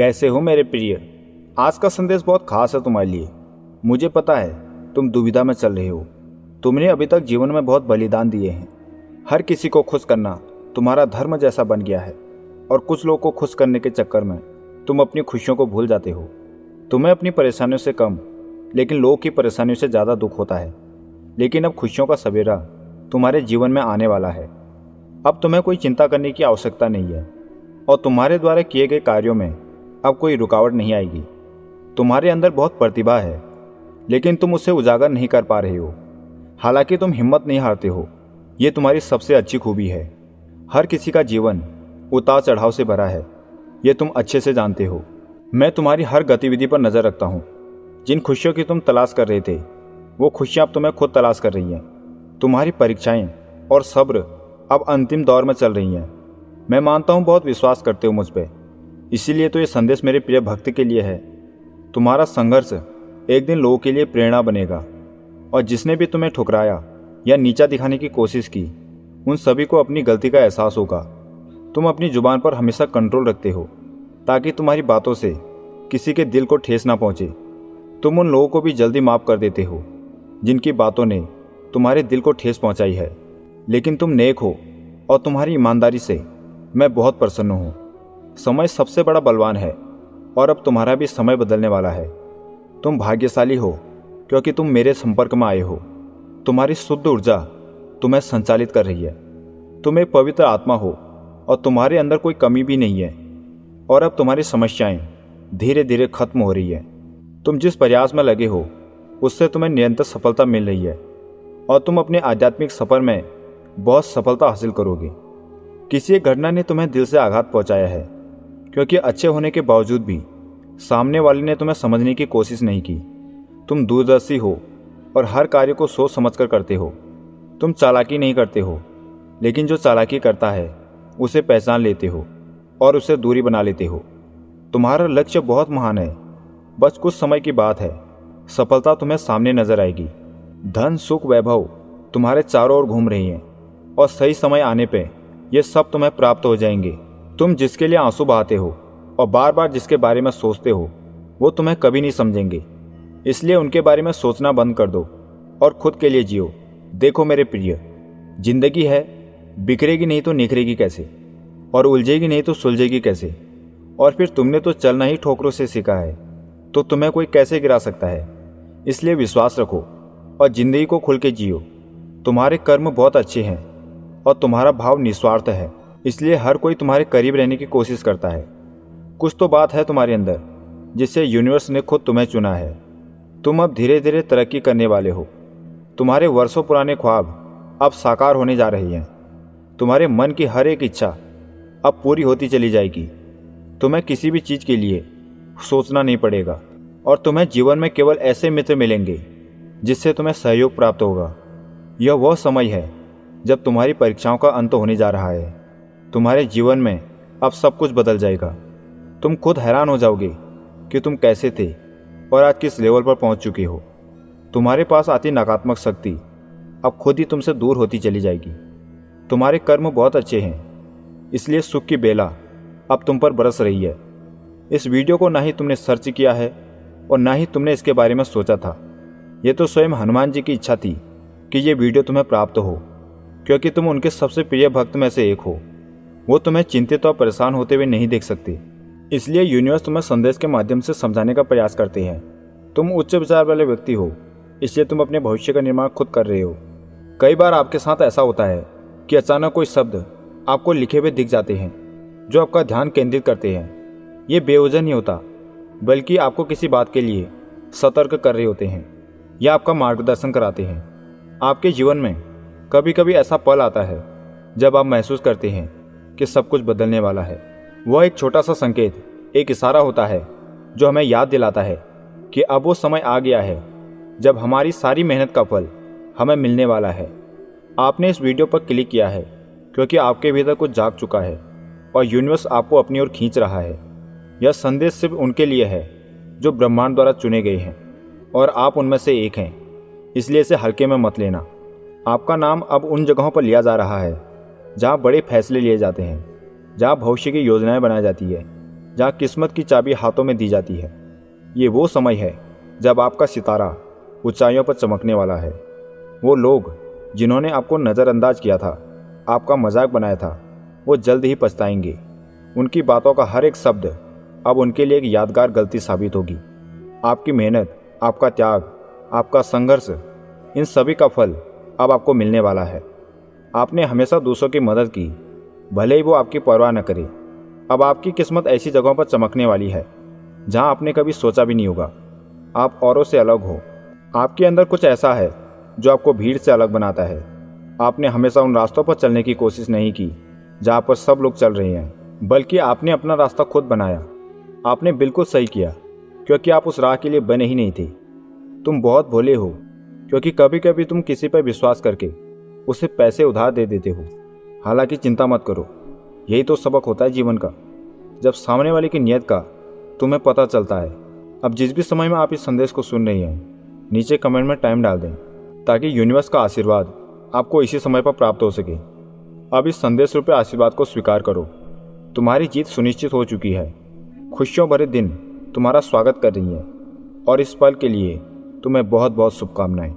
कैसे हो मेरे प्रिय। आज का संदेश बहुत खास है तुम्हारे लिए। मुझे पता है तुम दुविधा में चल रहे हो। तुमने अभी तक जीवन में बहुत बलिदान दिए हैं। हर किसी को खुश करना तुम्हारा धर्म जैसा बन गया है और कुछ लोगों को खुश करने के चक्कर में तुम अपनी खुशियों को भूल जाते हो। तुम्हें अपनी परेशानियों से कम लेकिन लोगों की परेशानियों से ज़्यादा दुख होता है। लेकिन अब खुशियों का सवेरा तुम्हारे जीवन में आने वाला है। अब तुम्हें कोई चिंता करने की आवश्यकता नहीं है और तुम्हारे द्वारा किए गए कार्यों में अब कोई रुकावट नहीं आएगी। तुम्हारे अंदर बहुत प्रतिभा है लेकिन तुम उसे उजागर नहीं कर पा रहे हो। हालांकि तुम हिम्मत नहीं हारते हो, ये तुम्हारी सबसे अच्छी खूबी है। हर किसी का जीवन उतार चढ़ाव से भरा है, ये तुम अच्छे से जानते हो। मैं तुम्हारी हर गतिविधि पर नज़र रखता हूँ। जिन खुशियों की तुम तलाश कर रहे थे वो खुशियाँ अब तुम्हें खुद तलाश कर रही हैं। तुम्हारी परीक्षाएं और सब्र अब अंतिम दौर में चल रही हैं। मैं मानता हूँ बहुत विश्वास करते हो मुझ पर, इसीलिए तो ये संदेश मेरे प्रिय भक्त के लिए है। तुम्हारा संघर्ष एक दिन लोगों के लिए प्रेरणा बनेगा और जिसने भी तुम्हें ठुकराया या नीचा दिखाने की कोशिश की उन सभी को अपनी गलती का एहसास होगा। तुम अपनी जुबान पर हमेशा कंट्रोल रखते हो ताकि तुम्हारी बातों से किसी के दिल को ठेस ना पहुंचे। तुम उन लोगों को भी जल्दी माफ़ कर देते हो जिनकी बातों ने तुम्हारे दिल को ठेस पहुंचाई है। लेकिन तुम नेक हो और तुम्हारी ईमानदारी से मैं बहुत प्रसन्न हूँ। समय सबसे बड़ा बलवान है और अब तुम्हारा भी समय बदलने वाला है। तुम भाग्यशाली हो क्योंकि तुम मेरे संपर्क में आए हो। तुम्हारी शुद्ध ऊर्जा तुम्हें संचालित कर रही है। तुम एक पवित्र आत्मा हो और तुम्हारे अंदर कोई कमी भी नहीं है। और अब तुम्हारी समस्याएं धीरे धीरे खत्म हो रही है। तुम जिस प्रयास में लगे हो उससे तुम्हें निरंतर सफलता मिल रही है और तुम अपने आध्यात्मिक सफर में बहुत सफलता हासिल करोगे। किसी एक घटना ने तुम्हें दिल से आघात पहुंचाया है क्योंकि अच्छे होने के बावजूद भी सामने वाले ने तुम्हें समझने की कोशिश नहीं की। तुम दूरदर्शी हो और हर कार्य को सोच समझकर करते हो। तुम चालाकी नहीं करते हो लेकिन जो चालाकी करता है उसे पहचान लेते हो और उससे दूरी बना लेते हो। तुम्हारा लक्ष्य बहुत महान है, बस कुछ समय की बात है, सफलता तुम्हें सामने नजर आएगी। धन सुख वैभव तुम्हारे चारों ओर घूम रही हैं और सही समय आने पे ये सब तुम्हें प्राप्त हो जाएंगे। तुम जिसके लिए आंसू बहाते हो और बार बार जिसके बारे में सोचते हो वो तुम्हें कभी नहीं समझेंगे। इसलिए उनके बारे में सोचना बंद कर दो और खुद के लिए जियो। देखो मेरे प्रिय, जिंदगी है, बिखरेगी नहीं तो निखरेगी कैसे, और उलझेगी नहीं तो सुलझेगी कैसे। और फिर तुमने तो चलना ही ठोकरों से सीखा है, तो तुम्हें कोई कैसे गिरा सकता है। इसलिए विश्वास रखो और जिंदगी को खुल के जियो। तुम्हारे कर्म बहुत अच्छे हैं और तुम्हारा भाव निस्वार्थ है, इसलिए हर कोई तुम्हारे करीब रहने की कोशिश करता है। कुछ तो बात है तुम्हारे अंदर जिससे यूनिवर्स ने खुद तुम्हें चुना है। तुम अब धीरे धीरे तरक्की करने वाले हो। तुम्हारे वर्षों पुराने ख्वाब अब साकार होने जा रहे हैं। तुम्हारे मन की हर एक इच्छा अब पूरी होती चली जाएगी। तुम्हें किसी भी चीज़ के लिए सोचना नहीं पड़ेगा और तुम्हें जीवन में केवल ऐसे मित्र मिलेंगे जिससे तुम्हें सहयोग प्राप्त होगा। यह वह समय है जब तुम्हारी परीक्षाओं का अंत होने जा रहा है। तुम्हारे जीवन में अब सब कुछ बदल जाएगा। तुम खुद हैरान हो जाओगे कि तुम कैसे थे और आज किस लेवल पर पहुंच चुके हो। तुम्हारे पास आती नकारात्मक शक्ति अब खुद ही तुमसे दूर होती चली जाएगी। तुम्हारे कर्म बहुत अच्छे हैं, इसलिए सुख की बेला अब तुम पर बरस रही है। इस वीडियो को ना ही तुमने सर्च किया है और ना ही तुमने इसके बारे में सोचा था। ये तो स्वयं हनुमान जी की इच्छा थी कि ये वीडियो तुम्हें प्राप्त हो, क्योंकि तुम उनके सबसे प्रिय भक्त में से एक हो। वो तुम्हें चिंतित और परेशान होते हुए नहीं देख सकते, इसलिए यूनिवर्स तुम्हें संदेश के माध्यम से समझाने का प्रयास करते हैं। तुम उच्च विचार वाले व्यक्ति हो, इसलिए तुम अपने भविष्य का निर्माण खुद कर रहे हो। कई बार आपके साथ ऐसा होता है कि अचानक कोई शब्द आपको लिखे हुए दिख जाते हैं जो आपका ध्यान केंद्रित करते हैं। ये बेवजह नहीं होता, बल्कि आपको किसी बात के लिए सतर्क कर रहे होते हैं या आपका मार्गदर्शन कराते हैं। आपके जीवन में कभी कभी ऐसा पल आता है जब आप महसूस करते हैं कि सब कुछ बदलने वाला है। वह एक छोटा सा संकेत, एक इशारा होता है जो हमें याद दिलाता है कि अब वो समय आ गया है जब हमारी सारी मेहनत का फल हमें मिलने वाला है। आपने इस वीडियो पर क्लिक किया है क्योंकि आपके भीतर कुछ जाग चुका है और यूनिवर्स आपको अपनी ओर खींच रहा है। यह संदेश सिर्फ उनके लिए है जो ब्रह्मांड द्वारा चुने गए हैं और आप उनमें से एक हैं, इसलिए इसे हल्के में मत लेना। आपका नाम अब उन जगहों पर लिया जा रहा है जहाँ बड़े फैसले लिए जाते हैं, जहाँ भविष्य की योजनाएं बनाई जाती है। जहाँ किस्मत की चाबी हाथों में दी जाती है। ये वो समय है जब आपका सितारा ऊंचाइयों पर चमकने वाला है। वो लोग जिन्होंने आपको नज़रअंदाज किया था, आपका मजाक बनाया था, वो जल्द ही पछताएंगे। उनकी बातों का हर एक शब्द अब उनके लिए एक यादगार गलती साबित होगी। आपकी मेहनत, आपका त्याग, आपका संघर्ष, इन सभी का फल अब आपको मिलने वाला है। आपने हमेशा दूसरों की मदद की, भले ही वो आपकी परवाह न करे। अब आपकी किस्मत ऐसी जगहों पर चमकने वाली है जहां आपने कभी सोचा भी नहीं होगा। आप औरों से अलग हो। आपके अंदर कुछ ऐसा है जो आपको भीड़ से अलग बनाता है। आपने हमेशा उन रास्तों पर चलने की कोशिश नहीं की जहां पर सब लोग चल रहे हैं, बल्कि आपने अपना रास्ता खुद बनाया। आपने बिल्कुल सही किया, क्योंकि आप उस राह के लिए बने ही नहीं थे। तुम बहुत भोले हो, क्योंकि कभी कभी तुम किसी पर विश्वास करके उसे पैसे उधार दे देते हो। हालांकि चिंता मत करो, यही तो सबक होता है जीवन का, जब सामने वाले की नीयत का तुम्हें पता चलता है। अब जिस भी समय में आप इस संदेश को सुन रही हैं, नीचे कमेंट में टाइम डाल दें, ताकि यूनिवर्स का आशीर्वाद आपको इसी समय पर प्राप्त हो सके। अब इस संदेश रूपी आशीर्वाद को स्वीकार करो। तुम्हारी जीत सुनिश्चित हो चुकी है। खुशियों भरे दिन तुम्हारा स्वागत कर रही हैं, और इस पल के लिए तुम्हें बहुत बहुत शुभकामनाएं।